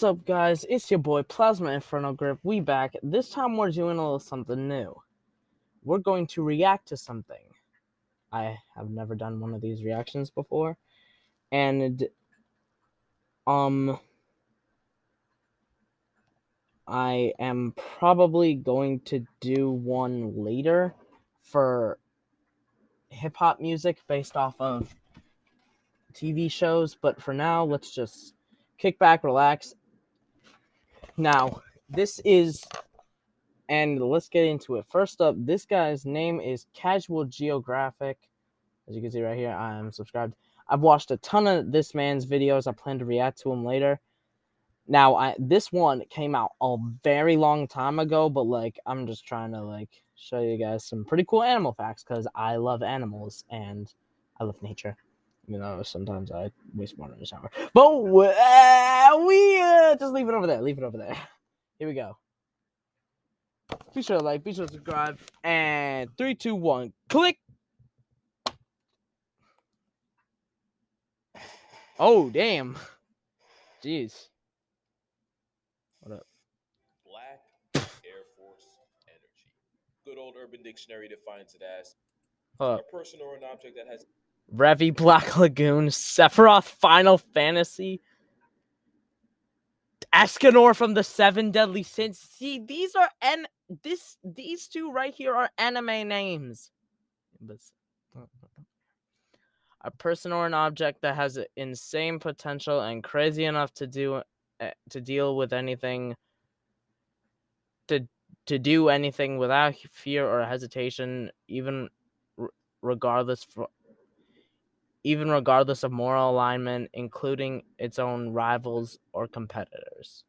up, guys? It's your boy Plasma Inferno Grip. We back. This time we're doing a little something new. We're going to react to something. I have never done one of these reactions before, and I am probably going to do one later for hip hop music based off of TV shows. But for now, let's just kick back, relax. Now, this is. And let's get into it. First up, this guy's name is Casual Geographic. As you can see right here, I am subscribed. I've watched a ton of this man's videos. I plan to react to him later. Now, this one came out a very long time ago, but I'm just trying to show you guys some pretty cool animal facts because I love animals and I love nature. You know, sometimes I waste water in the shower. But we just leave it over there. Leave it over there. Here we go. Be sure to like, be sure to subscribe, and 3, 2, 1, click! Oh, damn. Jeez. What up? Black Air Force energy. Good old Urban Dictionary defines it as a person or an object that has Revy, Black Lagoon, Sephiroth, Final Fantasy, Escanor from the Seven Deadly Sins. See, these are these two right here are anime names. A person or an object that has insane potential and crazy enough to deal with anything, to do anything without fear or hesitation, even regardless of moral alignment, including its own rivals or competitors.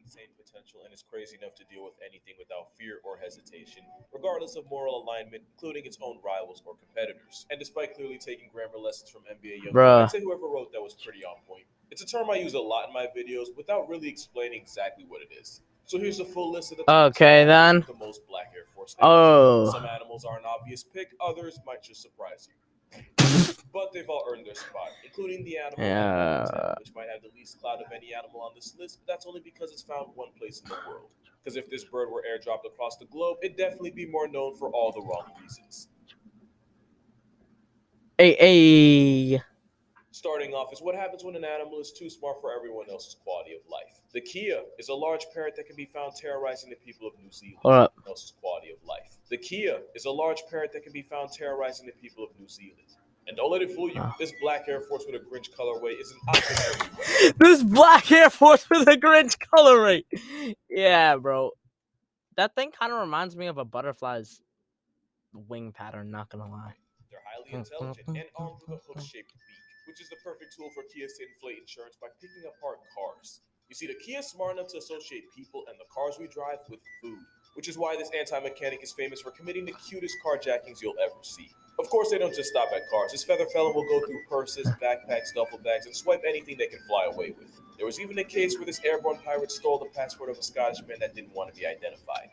insane potential and is crazy enough to deal with anything without fear or hesitation, regardless of moral alignment, including its own rivals or competitors. And despite clearly taking grammar lessons from NBA Youngboy, I'd say whoever wrote that was pretty on point. It's a term I use a lot in my videos without really explaining exactly what it is. So here's a full list of the the most Black Air Force. Some animals are an obvious pick, others might just surprise you. But they've all earned their spot, including the animal at number 10, which might have the least clout of any animal on this list, but that's only because it's found one place in the world. Because if this bird were airdropped across the globe, it'd definitely be more known for all the wrong reasons. Hey. Starting off is what happens when an animal is too smart for everyone else's quality of life. The Kia is a large parrot that can be found terrorizing the people of New Zealand. Else's quality of life. The Kia is a large parrot that can be found terrorizing the people of New Zealand. And don't let it fool you, this Black Air Force with a Grinch colorway is an option everywhere. This Black Air Force with a Grinch colorway. Yeah, bro. That thing kind of reminds me of a butterfly's wing pattern, not gonna lie. They're highly intelligent and armed with a hook-shaped beak, which is the perfect tool for Kias to inflate insurance by picking apart cars. You see, the Kia is smart enough to associate people and the cars we drive with food, which is why this anti-mechanic is famous for committing the cutest carjackings you'll ever see. Of course, they don't just stop at cars. This feather felon will go through purses, backpacks, duffel bags, and swipe anything they can fly away with. There was even a case where this airborne pirate stole the passport of a Scottish man that didn't want to be identified.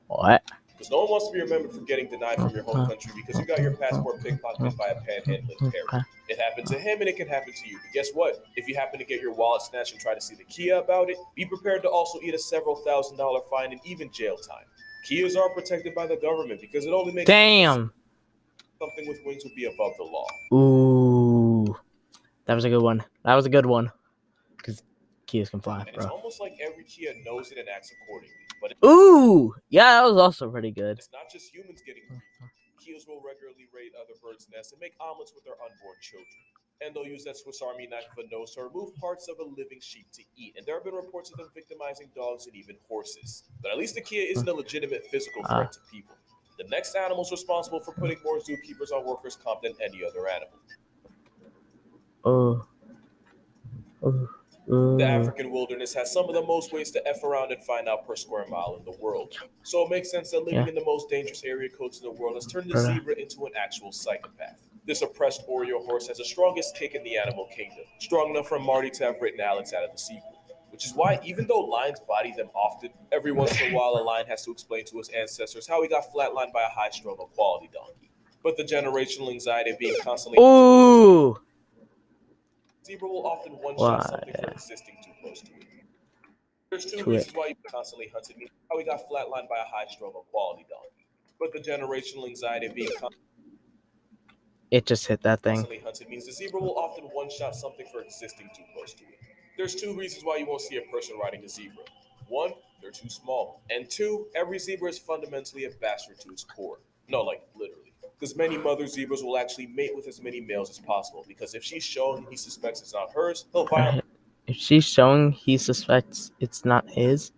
What? Because no one wants to be remembered for getting denied from your home country because you got your passport pickpocketed by a panhandling parrot. It happened to him and it can happen to you. But guess what? If you happen to get your wallet snatched and try to see the Kia about it, be prepared to also eat a several $1,000 fine and even jail time. Kias are protected by the government because it only makes something with wings would be above the law. Ooh, that was a good one. That was a good one. Because Kias can fly, and it's almost like every Kia knows it and acts accordingly. But ooh, yeah, that was also pretty good. It's not just humans getting grief. Kias will regularly raid other birds' nests and make omelets with their unborn children. And they'll use that Swiss Army knife of a nose to remove parts of a living sheep to eat. And there have been reports of them victimizing dogs and even horses. But at least the Kia isn't a legitimate physical threat to people. The next animal's responsible for putting more zookeepers on workers' comp than any other animal. The African wilderness has some of the most ways to F around and find out per square mile in the world. So it makes sense that living in the most dangerous area codes in the world has turned the zebra into an actual psychopath. This oppressed Oreo horse has the strongest kick in the animal kingdom, strong enough for Marty to have written Alex out of the sequel. Which is why, even though lions body them often, every once in a while a lion has to explain to his ancestors how he got flatlined by a high-strung equality donkey. But the generational anxiety of being constantly... Zebra will often one-shot something for existing too close to it. There's two reasons why you constantly hunted me. How we got flatlined by a high-strung quality donkey. But the generational anxiety of being It just hit that thing. constantly hunted means the zebra will often one-shot something for existing too close to it. There's two reasons why you won't see a person riding a zebra. One, they're too small. And two, every zebra is fundamentally a bastard to its core. No, like literally. Because many mother zebras will actually mate with as many males as possible. Because if she's shown he suspects it's not hers, he'll violently If she's showing he suspects it's not his,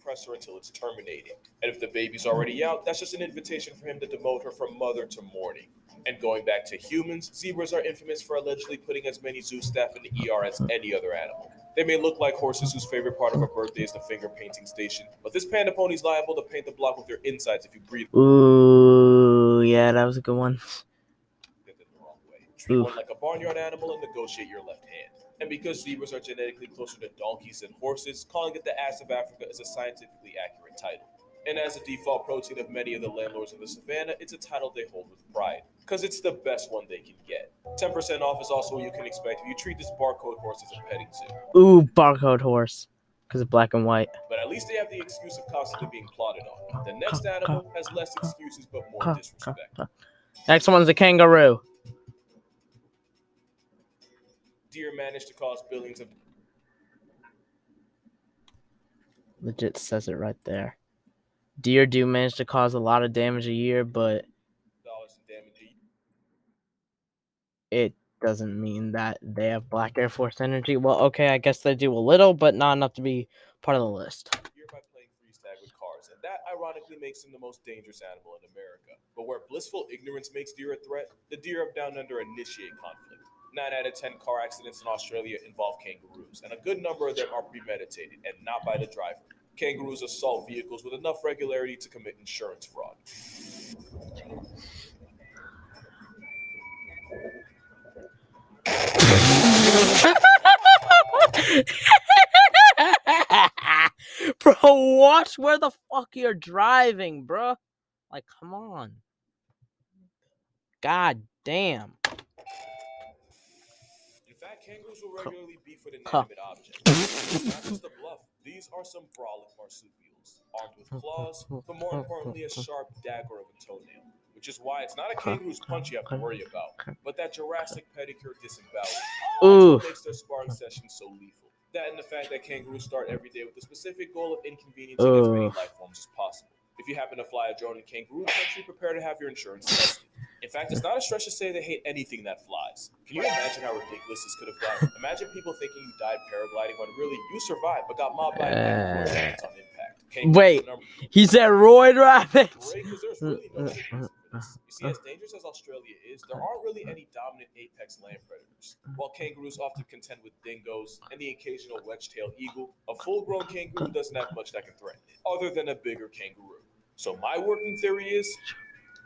press her until it's terminated. And if the baby's already out, that's just an invitation for him to demote her from mother to mourning. And going back to humans, zebras are infamous for allegedly putting as many zoo staff in the ER as any other animal. They may look like horses whose favorite part of a birthday is the finger painting station, but this panda pony's liable to paint the block with their insides if you breathe ooh, yeah, that was a good one. it the wrong way. Treat one like a barnyard animal and negotiate your left hand. And because zebras are genetically closer to donkeys than horses, calling it the ass of Africa is a scientifically accurate title. And as a default protein of many of the landlords of the savannah, it's a title they hold with pride, because it's the best one they can get. 10% off is also what you can expect if you treat this barcode horse as a petting zoo. Ooh, barcode horse, because it's black and white. But at least they have the excuse of constantly being plotted on. The next animal has less excuses but more disrespect. Next one's a kangaroo. Deer managed to cause billions of Legit says it right there. Deer do manage to cause a lot of damage a year, but dollars in damage. it doesn't mean that they have Black Air Force energy. Well, okay, I guess they do a little, but not enough to be part of the list. By playing freeze tag with cars, and that ironically makes them the most dangerous animal in America. But where blissful ignorance makes deer a threat, the deer of Down Under initiate conflict. 9 out of 10 car accidents in Australia involve kangaroos, and a good number of them are premeditated and not by the driver. Kangaroos assault vehicles with enough regularity to commit insurance fraud. Bro, watch where the fuck you're driving, bro. Like, come on. God damn. In fact, kangaroos will regularly beef with inanimate objects. Not just a bluff, these are some brolic marsupials, armed with claws, but more importantly, a sharp dagger of a toenail. Which is why it's not a kangaroo's punch you have to worry about, but that Jurassic pedicure disembowelment. That's what makes their sparring sessions so lethal. That and the fact that kangaroos start every day with the specific goal of inconveniencing as many life forms as possible. If you happen to fly a drone in kangaroo country, prepare to have your insurance tested. In fact, it's not a stretch to say they hate anything that flies. Can you imagine how ridiculous this could have gotten? Imagine people thinking you died paragliding when really you survived but got mobbed by an rabbit on impact. Wait, he said roid rabbits. Great, because there's really no good reason for this. You see, as dangerous as Australia is, there aren't really any dominant apex land predators. While kangaroos often contend with dingoes and the occasional wedge-tailed eagle, a full-grown kangaroo doesn't have much that can threaten it, other than a bigger kangaroo. So my working theory is,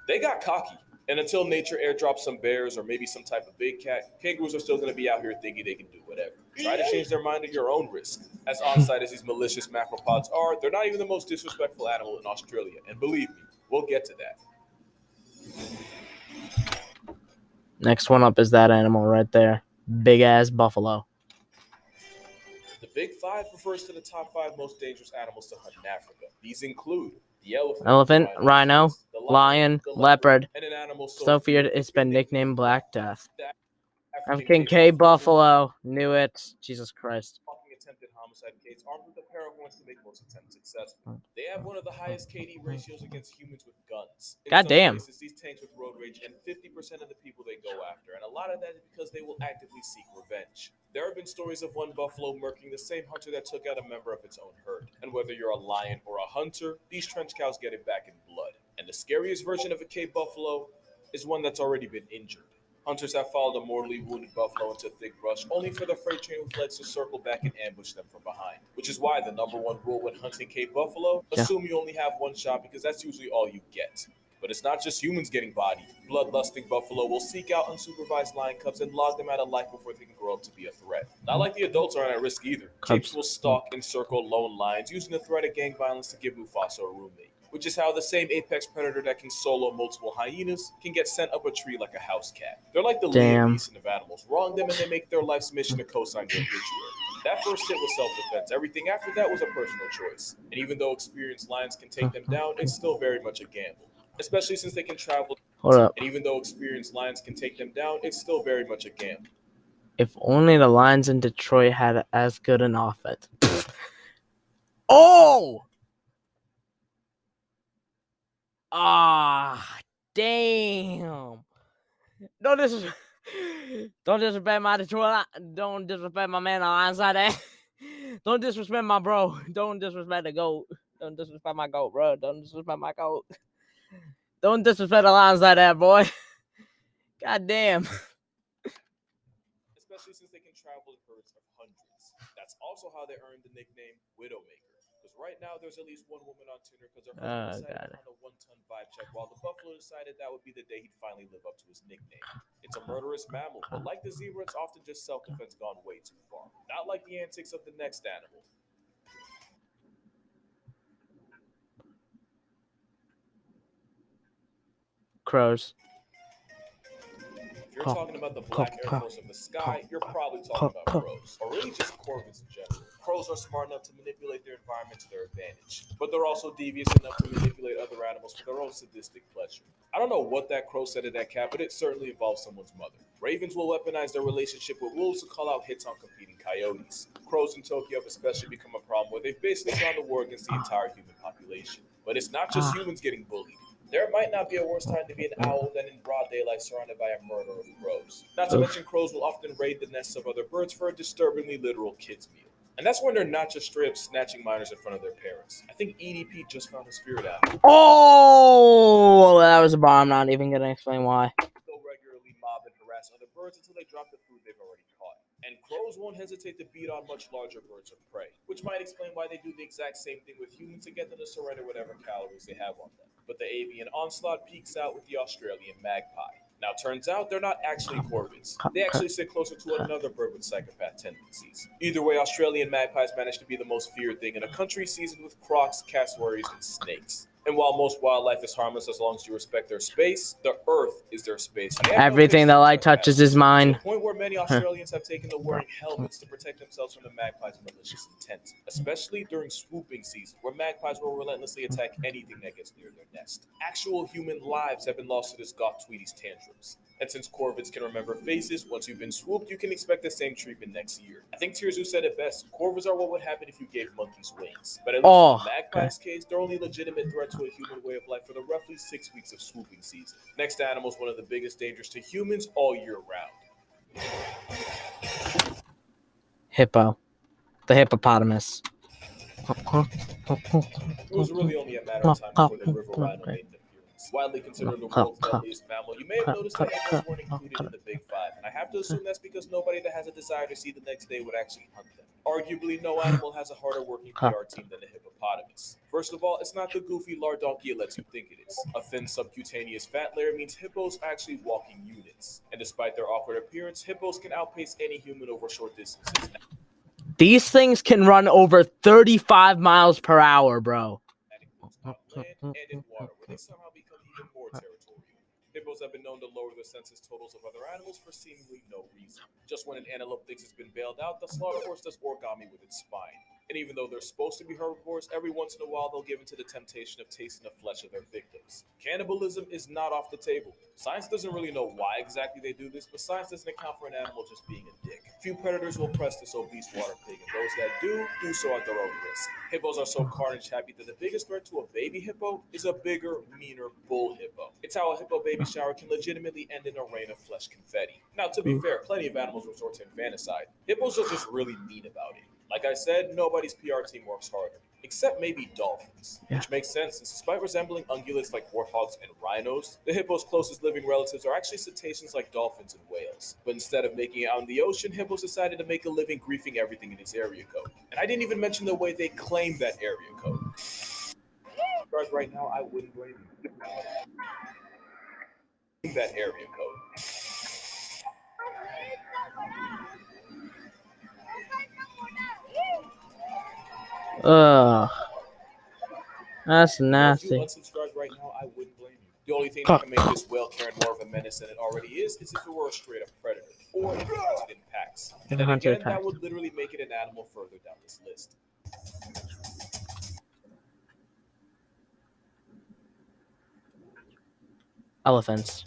they got cocky. And until nature airdrops some bears or maybe some type of big cat, kangaroos are still going to be out here thinking they can do whatever. Try to change their mind at your own risk. As on-site as these malicious macropods are, they're not even the most disrespectful animal in Australia. And believe me, we'll get to that. Next one up is that animal right there. Big-ass buffalo. The Big Five refers to the top 5 most dangerous animals to hunt in Africa. These include the elephant, rhino, lion, leopard, and an animal so feared it's been nicknamed Black Death. African K buffalo. Knew it. Jesus Christ. Attempted homicide case armed with a pair of ones to make most attempts successful. They have one of the highest KD ratios against humans with guns. God damn. Places, these tanks with road rage and 50% of the people they go after, and a lot of that is because they will actively seek revenge. There have been stories of one buffalo murking the same hunter that took out a member of its own herd. And whether you're a lion or a hunter, these trench cows get it back in blood. And the scariest version of a K buffalo is one that's already been injured. Hunters have followed a mortally wounded buffalo into thick brush, only for the freight train with legs to circle back and ambush them from behind. Which is why the number one rule when hunting Cape buffalo, assume you only have one shot because that's usually all you get. But it's not just humans getting bodied. Bloodlusting buffalo will seek out unsupervised lion cubs and log them out of life before they can grow up to be a threat. Not like the adults aren't at risk either. Capes will stalk and circle lone lions, using the threat of gang violence to give Mufasa a roommate. Which is how the same apex predator that can solo multiple hyenas can get sent up a tree like a house cat. They're like the Liam Neeson of animals. Wrong them and they make their life's mission to co-sign your obituary. That first hit was self-defense. Everything after that was a personal choice. And even though experienced lions can take them down, it's still very much a gamble. Especially since they can travel. Hold up. And even though experienced lions can take them down, it's still very much a gamble. If only the Lions in Detroit had as good an offense. Oh! Ah, damn. Don't disrespect. Don't disrespect my Detroit. Don't disrespect my man on the outside there. Don't disrespect my bro. Don't disrespect the GOAT. Don't disrespect my GOAT, bro. Don't disrespect my GOAT. Don't disrespect the lines like that, boy. God damn. Especially since they can travel in herds of hundreds. That's also how they earned the nickname Widowmaker. Because right now there's at least one woman on Tinder because her husband decided on a 1-ton vibe check, while the buffalo decided that would be the day he'd finally live up to his nickname. It's a murderous mammal, but like the zebra, it's often just self-defense gone way too far. Not like the antics of the next animal. Crows. If you're talking about the black Air Force of the sky, you're probably talking about crows, or really just corvids in general. Crows are smart enough to manipulate their environment to their advantage, but they're also devious enough to manipulate other animals for their own sadistic pleasure. I don't know what that crow said to that cat, but it certainly involves someone's mother. Ravens will weaponize their relationship with wolves to call out hits on competing coyotes. Crows in Tokyo have especially become a problem where they've basically gone to war against the entire human population. But it's not just humans getting bullied. There might not be a worse time to be an owl than in broad daylight surrounded by a murder of crows. Not to mention, crows will often raid the nests of other birds for a disturbingly literal kids' meal. And that's when they're not just straight up snatching minors in front of their parents. I think EDP just found a spirit animal. Oh, that was a bar. I'm not even going to explain why. They'll regularly mob and harass other birds until they drop the food they've already caught. And crows won't hesitate to beat on much larger birds of prey, which might explain why they do the exact same thing with humans to get them to surrender whatever calories they have on them. But the avian onslaught peaks out with the Australian magpie. Now, turns out they're not actually corvids. They actually sit closer to another bird with psychopath tendencies. Either way, Australian magpies manage to be the most feared thing in a country seasoned with crocs, cassowaries, and snakes. And while most wildlife is harmless as long as you respect their space, the earth is their space. Everything the light touches is mine. To the point where many Australians have taken to wearing helmets to protect themselves from the magpie's malicious intent, especially during swooping season, where magpies will relentlessly attack anything that gets near their nest. Actual human lives have been lost to this goth Tweety's tantrums. And since corvids can remember faces, once you've been swooped, you can expect the same treatment next year. I think Tirzu said it best. Corvids are what would happen if you gave monkeys wings. But at least in the magpie's case, they're only a legitimate threat to a human way of life for the roughly 6 weeks of swooping season. Next animal is one of the biggest dangers to humans all year round. Hippo. The hippopotamus. It was really only a matter of time before the river rhino made an appearance. Widely considered the world's deadliest mammal, you may have noticed that hippos weren't included in the Big Five, and I have to assume that's because nobody that has a desire to see the next day would actually hunt them. Arguably, no animal has a harder working PR team than the hippopotamus. First of all, it's not the goofy lardonkia it lets you think it is. A thin subcutaneous fat layer means hippos are actually walking units. And despite their awkward appearance, hippos can outpace any human over short distances. These things can run over 35 miles per hour, bro. That includes on land and in water, where they somehow become even more territorial. Hippos have been known to lower their census totals of other animals for seemingly no reason. Just when an antelope thinks it's been bailed out, the slaughter horse does origami with its spine. And even though they're supposed to be herbivores, every once in a while they'll give into the temptation of tasting the flesh of their victims. Cannibalism is not off the table. Science doesn't really know why exactly they do this, but science doesn't account for an animal just being a dick. Few predators will press this obese water pig, and those that do so at their own risk. Hippos are so carnage happy that the biggest threat to a baby hippo is a bigger, meaner bull hippo. It's how a hippo baby shower can legitimately end in a rain of flesh confetti. Now, to be fair, plenty of animals resort to infanticide. Hippos are just really mean about it. Like I said, nobody's PR team works harder. Except maybe dolphins, which makes sense since despite resembling ungulates like warthogs and rhinos, the hippo's closest living relatives are actually cetaceans like dolphins and whales. But instead of making it out in the ocean, hippos decided to make a living griefing everything in its area code. And I didn't even mention the way they claim that area code. Right now, I wouldn't blame you. That area code. Ugh. That's nasty. If you unsubscribe right now, I wouldn't blame you. The only thing that can make this whale Karen more of a menace than it already is if it were a straight up predator. or if it hunted in packs. And then hunted again, that packs. would literally make it an animal further down this list. Elephants.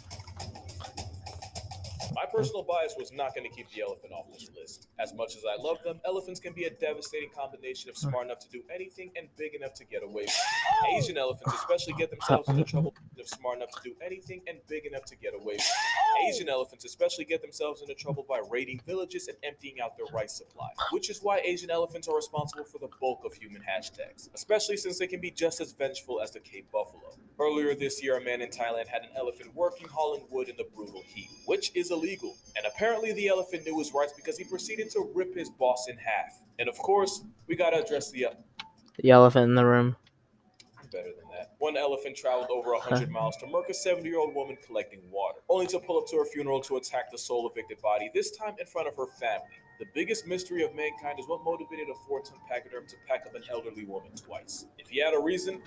My personal bias was not going to keep the elephant off this list. As much as I love them, elephants can be a devastating combination of smart enough to do anything and big enough to get away with it. Asian elephants especially get themselves into trouble of smart enough to do anything and big enough to get away with it. Asian elephants especially get themselves into trouble by raiding villages and emptying out their rice supply, which is why Asian elephants are responsible for the bulk of human hashtags, especially since they can be just as vengeful as the Cape buffalo. Earlier this year, a man in Thailand had an elephant working hauling wood in the brutal heat, which is illegal. And apparently the elephant knew his rights because he proceeded to rip his boss in half. And of course, we gotta address the elephant in the room. better than that. One elephant traveled over 100 miles to murk a 70-year-old woman collecting water, only to pull up to her funeral to attack the sole evicted body, this time in front of her family. The biggest mystery of mankind is what motivated a 4-ton pachyderm to pack up an elderly woman twice. If he had a reason,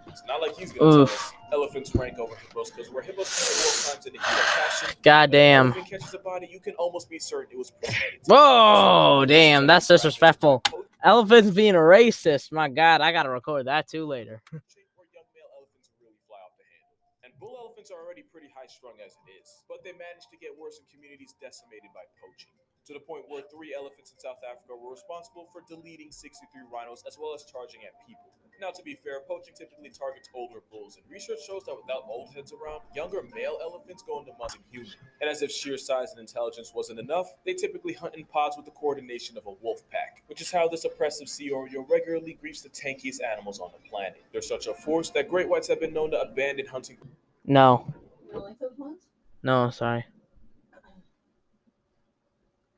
it's not like he's gonna tell us. Elephants rank over hippos because where hippos commit war crimes in the heat of passion, Goddamn. when an elephant catches a body, you can almost be certain it was premeditated. Whoa, damn, that's disrespectful. Elephants being a racist. My God, I gotta record that too later. Where young male elephants really fly off the handle. And bull elephants are already pretty high strung as it is, but they manage to get worse in communities decimated by poaching. To the point where 3 elephants in South Africa were responsible for deleting 63 rhinos as well as charging at people. Now, to be fair, poaching typically targets older bulls, and research shows that without old heads around, younger male elephants go into muscle human. And as if sheer size and intelligence wasn't enough, they typically hunt in pods with the coordination of a wolf pack, which is how this oppressive sea oriole regularly greets the tankiest animals on the planet. They're such a force that great whites have been known to abandon hunting. No. You don't like those ones? No, sorry.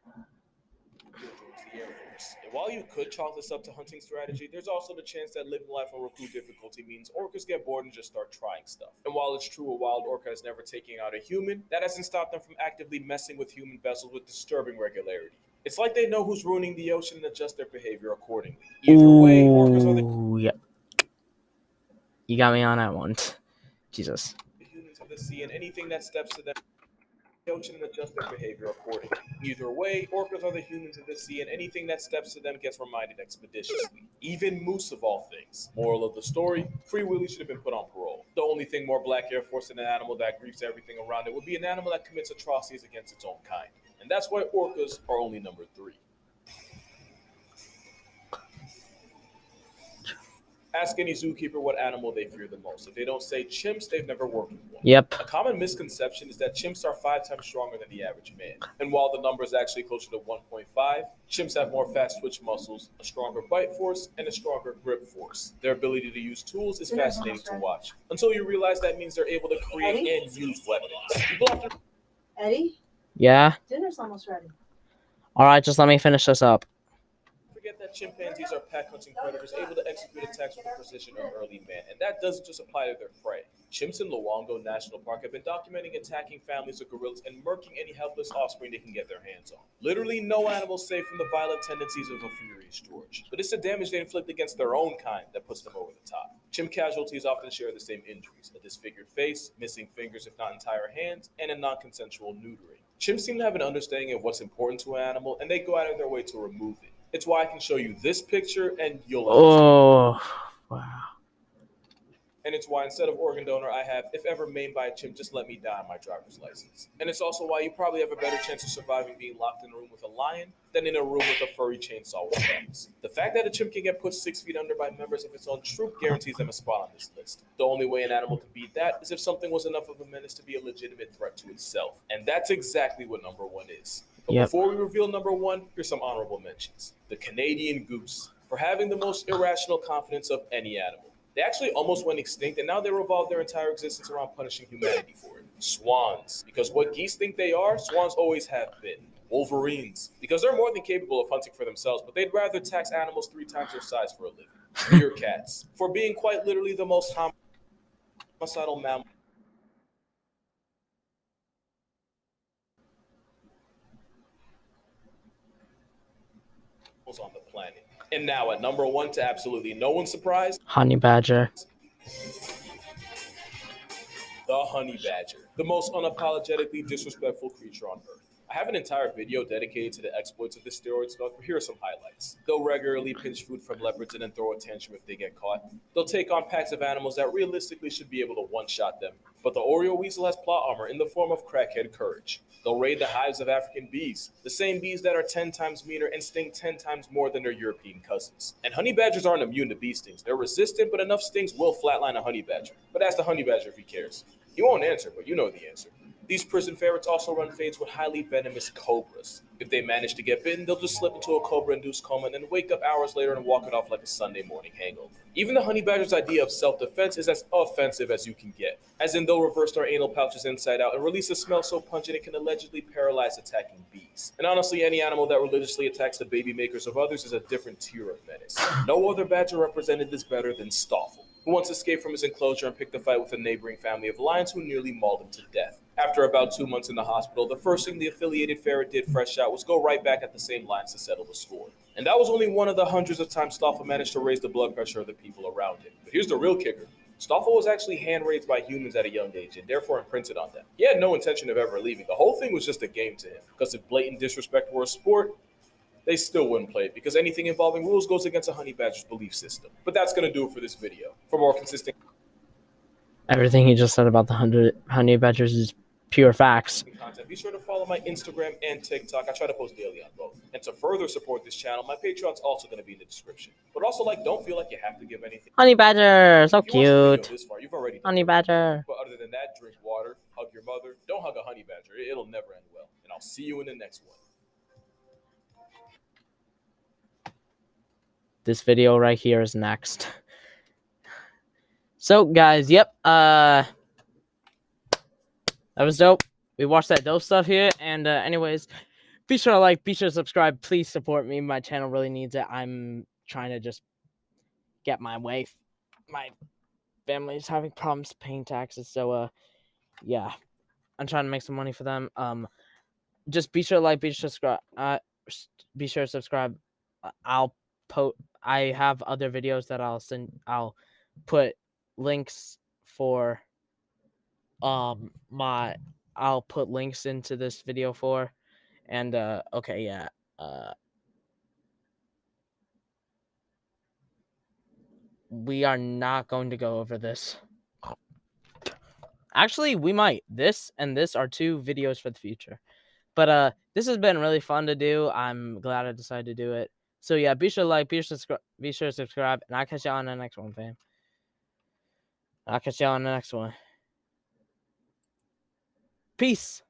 The Air Force. And while you could chalk this up to hunting strategy, there's also the chance that living life on recruit difficulty means orcas get bored and just start trying stuff. And while it's true a wild orca has never taken out a human, that hasn't stopped them from actively messing with human vessels with disturbing regularity. It's like they know who's ruining the ocean and adjust their behavior accordingly. Either way, orcas are the Yep. You got me on that one. Jesus. humans of the sea, and anything that steps to them the ocean and adjust their behavior accordingly. Either way, orcas are the humans of the sea, and anything that steps to them gets reminded expeditiously. Even moose of all things. Moral of the story, Free Willy should have been put on parole. The only thing more Black Air Force than an animal that grieves everything around it would be an animal that commits atrocities against its own kind. And that's why orcas are only number 3. Ask any zookeeper what animal they fear the most. If they don't say chimps, they've never worked with one. Yep. A common misconception is that chimps are 5 times stronger than the average man. And while the number is actually closer to 1.5, chimps have more fast twitch muscles, a stronger bite force, and a stronger grip force. Their ability to use tools is fascinating to watch, until you realize that means they're able to create and use weapons. People have to Eddie, Yeah? dinner's almost ready. Alright, just let me finish this up. forget that chimpanzees are pack hunting predators able to execute attacks with the precision of early man, and that doesn't just apply to their prey. Chimps in Luongo National Park have been documenting attacking families of gorillas and murking any helpless offspring they can get their hands on. Literally no animal safe from the violent tendencies of a furious George. But it's the damage they inflict against their own kind that puts them over the top. Chimp casualties often share the same injuries: a disfigured face, missing fingers if not entire hands, and a non-consensual neutering. Chimps seem to have an understanding of what's important to an animal, and they go out of their way to remove it. It's why I can show you this picture and you'll understand. Oh, wow. And it's why instead of organ donor, I have, if ever maimed by a chimp, just let me die on my driver's license. And it's also why you probably have a better chance of surviving being locked in a room with a lion than in a room with a furry chainsaw with thumbs. The fact that a chimp can get put 6 feet under by members of its own troop guarantees them a spot on this list. The only way an animal can beat that is if something was enough of a menace to be a legitimate threat to itself. And that's exactly what number one is. But before we reveal number one, here's some honorable mentions. The Canadian goose, for having the most irrational confidence of any animal. They actually almost went extinct, and now they revolve their entire existence around punishing humanity for it. Swans, because what geese think they are, swans always have been. Wolverines, because they're more than capable of hunting for themselves, but they'd rather tax animals 3 times their size for a living. Meerkats, for being quite literally the most homicidal mammal on the planet. And now at number one, to absolutely no one's surprise, Honey badger. the honey badger, the most unapologetically disrespectful creature on earth. I have an entire video dedicated to the exploits of this steroid skunk, but here are some highlights. They'll regularly pinch food from leopards and then throw a tantrum if they get caught. They'll take on packs of animals that realistically should be able to one-shot them. But the Oreo weasel has plot armor in the form of crackhead courage. They'll raid the hives of African bees, the same bees that are 10 times meaner and sting 10 times more than their European cousins. And honey badgers aren't immune to bee stings. They're resistant, but enough stings will flatline a honey badger. But ask the honey badger if he cares. He won't answer, but you know the answer. These prison ferrets also run fades with highly venomous cobras. If they manage to get bitten, they'll just slip into a cobra-induced coma and then wake up hours later and walk it off like a Sunday morning hangover. Even the honey badger's idea of self-defense is as offensive as you can get, as in they'll reverse their anal pouches inside out and release a smell so pungent it can allegedly paralyze attacking bees. And honestly, any animal that religiously attacks the baby makers of others is a different tier of menace. No other badger represented this better than Stoffel, who once escaped from his enclosure and picked a fight with a neighboring family of lions who nearly mauled him to death. After about 2 months in the hospital, the first thing the affiliated ferret did fresh out was go right back at the same lions to settle the score. And that was only one of the hundreds of times Stoffel managed to raise the blood pressure of the people around him. But here's the real kicker. Stoffel was actually hand-raised by humans at a young age and therefore imprinted on them. He had no intention of ever leaving. The whole thing was just a game to him, because if blatant disrespect were a sport, they still wouldn't play it because anything involving rules goes against a honey badger's belief system. But that's going to do it for this video. For more consistent Everything he just said about the honey badgers is pure facts. content, be sure to follow my Instagram and TikTok. I try to post daily on both. And to further support this channel, my Patreon's also going to be in the description. But also, don't feel like you have to give anything. Honey badger, so If you watched the video cute. this far, you've already done Honey it. badger. But other than that, drink water, hug your mother. Don't hug a honey badger. It'll never end well. And I'll see you in the next one. This video right here is next. So guys, yep, that was dope. We watched that dope stuff here, and anyways, be sure to like, be sure to subscribe. Please support me. My channel really needs it. I'm trying to just get my way. My family is having problems paying taxes, so yeah, I'm trying to make some money for them. Just be sure to like, be sure to subscribe. Be sure to subscribe. I have other videos that I'll put links for. I'll put links into this video for, and okay, yeah. We are not going to go over this. Actually, we might. This and this are two videos for the future. But this has been really fun to do. I'm glad I decided to do it. So yeah, be sure to like, be sure to subscribe, and I'll catch y'all on the next one, fam. I'll catch y'all on the next one. Peace.